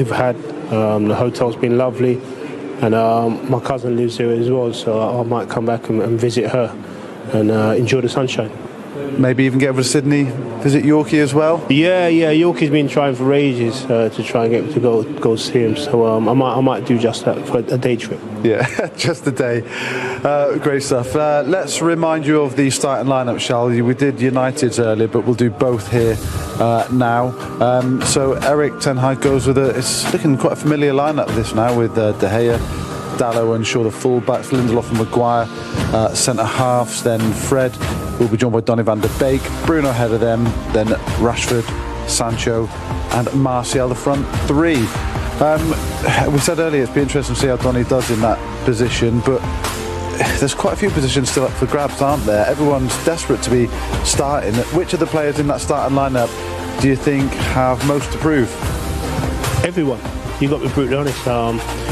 we've had. The hotel's been lovely, and my cousin lives here as well, so I might come back and visit her and enjoy the sunshine. Maybe even get over to Sydney, visit Yorkie as well? Yeah, Yorkie's been trying for ages to try and get me to go see him, so I might do just that for a day trip. Yeah, just a day. Great stuff. Let's remind you of the starting lineup, shall we? We did United's earlier, but we'll do both here now. So Eric Ten Hag goes with it's looking quite a familiar lineup this now, with De Gea, Dalot and Shaw the fullbacks, Lindelof and Maguire centre halves, then Fred will be joined by Donny van der Beek, Bruno ahead of them, then Rashford, Sancho and Martial the front three. We said earlier it'd be interesting to see how Donny does in that position, but there's quite a few positions still up for grabs, aren't there? Everyone's desperate to be starting. Which of the players in that starting lineup do you think have most to prove? Everyone. You've got to be brutally honest.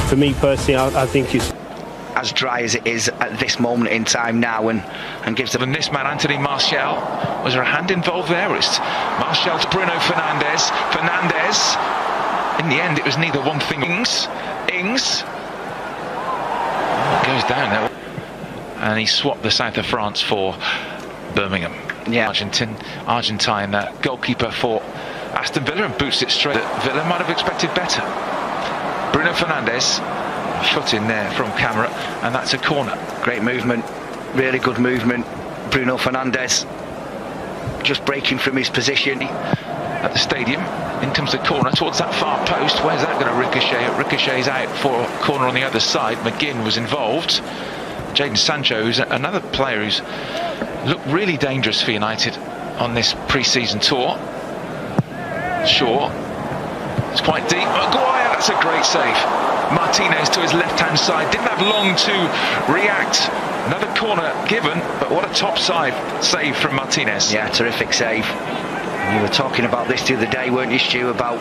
For me personally, I think it's as dry as it is at this moment in time now, and gives them. And this man, Anthony Martial, was there a hand involved there? It's Martial to Bruno Fernandes. In the end, it was neither one thing. Ings goes down there, and he swapped the south of France for Birmingham. Yeah, Argentine goalkeeper for Aston Villa, and boots it straight. Villa might have expected better. Bruno Fernandes, foot in there from camera, and that's a corner. Great movement, really good movement. Bruno Fernandes just breaking from his position at the stadium. In comes the corner towards that far post. Where's that going to ricochet? It ricochets out for a corner on the other side. McGinn was involved. Jadon Sancho, who's another player who's looked really dangerous for United on this pre-season tour. Shaw, it's quite deep. Maguire, that's a great save. Martinez to his left-hand side, didn't have long to react. Another corner given, but what a top save from Martinez. Yeah, terrific save. You were talking about this the other day, weren't you, Stu, about...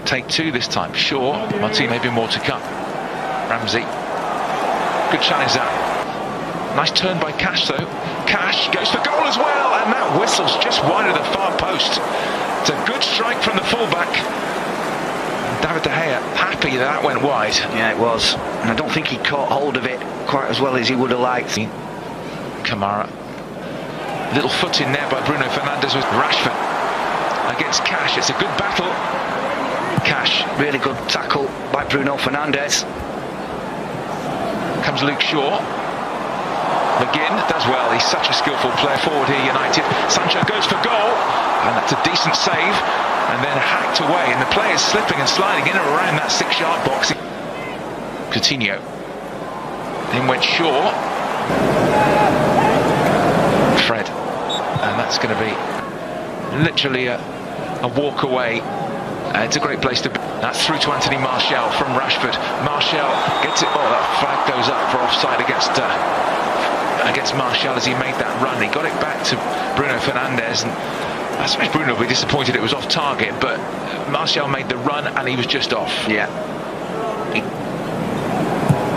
Take two this time. Shaw, Martinez, maybe more to come. Ramsey, good challenge that. Nice turn by Cash though. Cash goes for goal as well, and that whistle's just wide of the far post. It's a good strike from the fullback. David De Gea happy that went wide. Yeah, it was. And I don't think he caught hold of it quite as well as he would have liked. Kamara. Little foot in there by Bruno Fernandes with Rashford against Cash. It's a good battle. Cash. Really good tackle by Bruno Fernandes. Comes Luke Shaw. McGinn does well. He's such a skillful player forward here, United. Sancho goes for goal, and that's a decent save. And then hacked away, and the player's slipping and sliding in and around that 6-yard box. Coutinho. Then went Shaw. Fred. And that's going to be literally a walk away. It's a great place to be. That's through to Anthony Martial from Rashford. Martial gets it. Oh, that flag goes up for offside against Martial as he made that run. He got it back to Bruno Fernandes, and I suppose Bruno will be disappointed it was off target, but Martial made the run and he was just off. Yeah.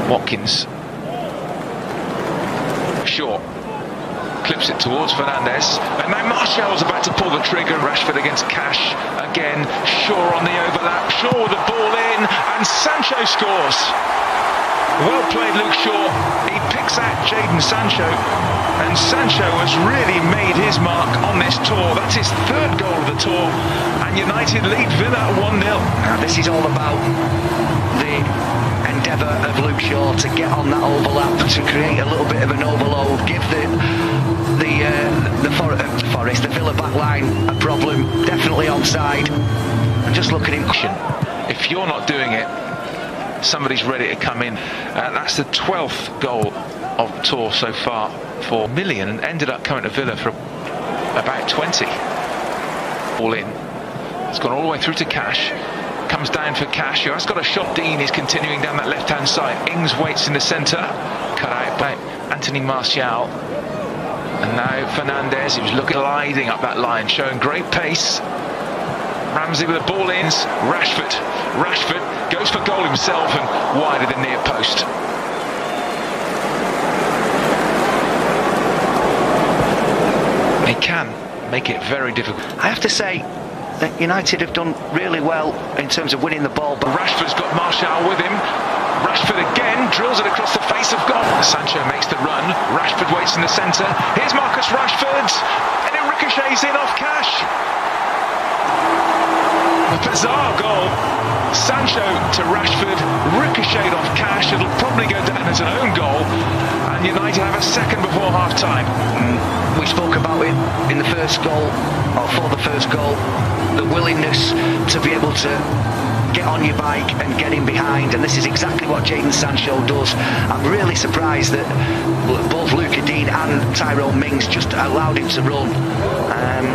Watkins. Shaw clips it towards Fernandes, and now Martial's about to pull the trigger. Rashford against Cash again. Shaw on the overlap. Shaw with the ball in, and Sancho scores. Well played, Luke Shaw. He picks out Jadon Sancho, and Sancho has really made his mark on this tour. That's his third goal of the tour, and United lead Villa 1-0. Now this is all about the endeavour of Luke Shaw to get on that overlap, to create a little bit of an overload, give the Villa back line a problem, definitely onside, and just look at him. If you're not doing it, somebody's ready to come in. That's the 12th goal of the tour so far for Million, and ended up coming to Villa for about 20. All in. It's gone all the way through to Cash. Comes down for Cash, who has got a shot. Dean is continuing down that left-hand side. Ings waits in the centre. Cut out by Anthony Martial. And now Fernandes, he was gliding up that line, showing great pace. Ramsey with the ball in. Rashford goes for goal himself, and wide of the near post. He can make it very difficult. I have to say, United have done really well in terms of winning the ball. But Rashford's got Martial with him. Rashford again drills it across the face of goal. Sancho makes the run. Rashford waits in the centre. Here's Marcus Rashford, and it ricochets in off Cash. A bizarre goal. Sancho to Rashford, ricocheted off Cash. It'll probably go down as an own goal, and United have a second before half time. We spoke about it in the first goal, or for the first goal, the willingness to be able to get on your bike and get in behind, and this is exactly what Jadon Sancho does. I'm really surprised that both Luca Dean and Tyrone Mings just allowed him to run.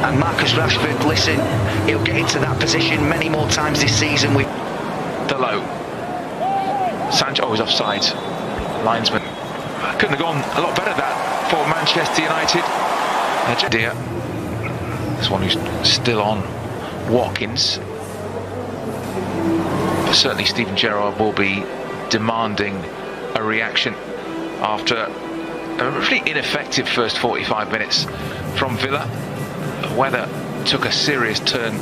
And Marcus Rashford, listen, he'll get into that position many more times this season. With Below. Sancho is offside. Linesman. Couldn't have gone a lot better that for Manchester United. This one who's still on. Watkins. Certainly Steven Gerrard will be demanding a reaction after a really ineffective first 45 minutes from Villa. The weather took a serious turn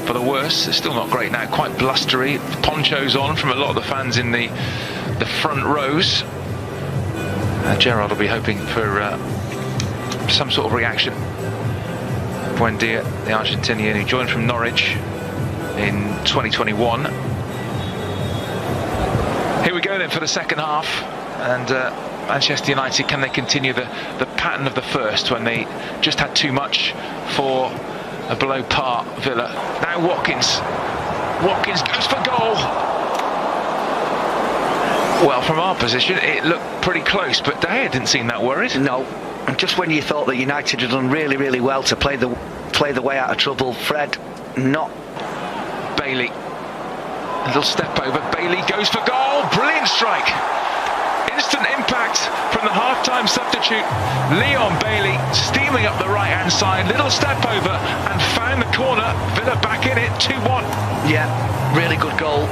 for the worse. It's still not great now, quite blustery. Ponchos on from a lot of the fans in the front rows. Gerrard will be hoping for some sort of reaction. Buendia, the Argentinian who joined from Norwich in 2021. Here we go then for the second half, and Manchester United, can they continue the pattern of the first when they just had too much for a below par Villa? Now Watkins goes for goal. Well, from our position it looked pretty close, but De Gea didn't seem that worried. No, and just when you thought that United had done really, really well to play the way out of trouble, Fred not. Bailey, a little step over, Bailey goes for goal, brilliant strike. Instant impact from the half-time substitute Leon Bailey, steaming up the right-hand side, little step over and found the corner. Villa back in it, 2-1. Yeah, really good goal.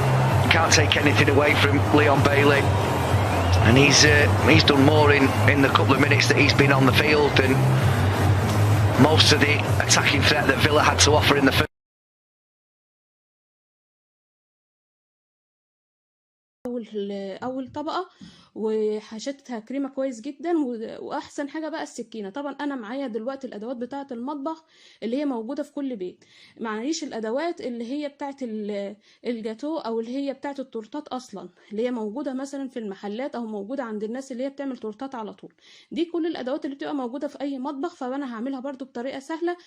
Can't take anything away from Leon Bailey, and he's done more in the couple of minutes that he's been on the field than most of the attacking threat that Villa had to offer in the first. اول طبقه وحشتها كريمه كويس جدا، واحسن حاجه بقى السكينه. طبعا انا معايا دلوقتي الادوات بتاعه المطبخ اللي هي موجوده في كل بيت، معيش الادوات اللي هي بتاعه الجاتو او اللي هي بتاعه التورتات اصلا، اللي هي موجوده مثلا في المحلات او موجوده عند الناس اللي هي بتعمل تورتات على طول. دي كل الادوات اللي بتبقى موجوده في اي مطبخ، فانا هعملها برضو بطريقه سهله.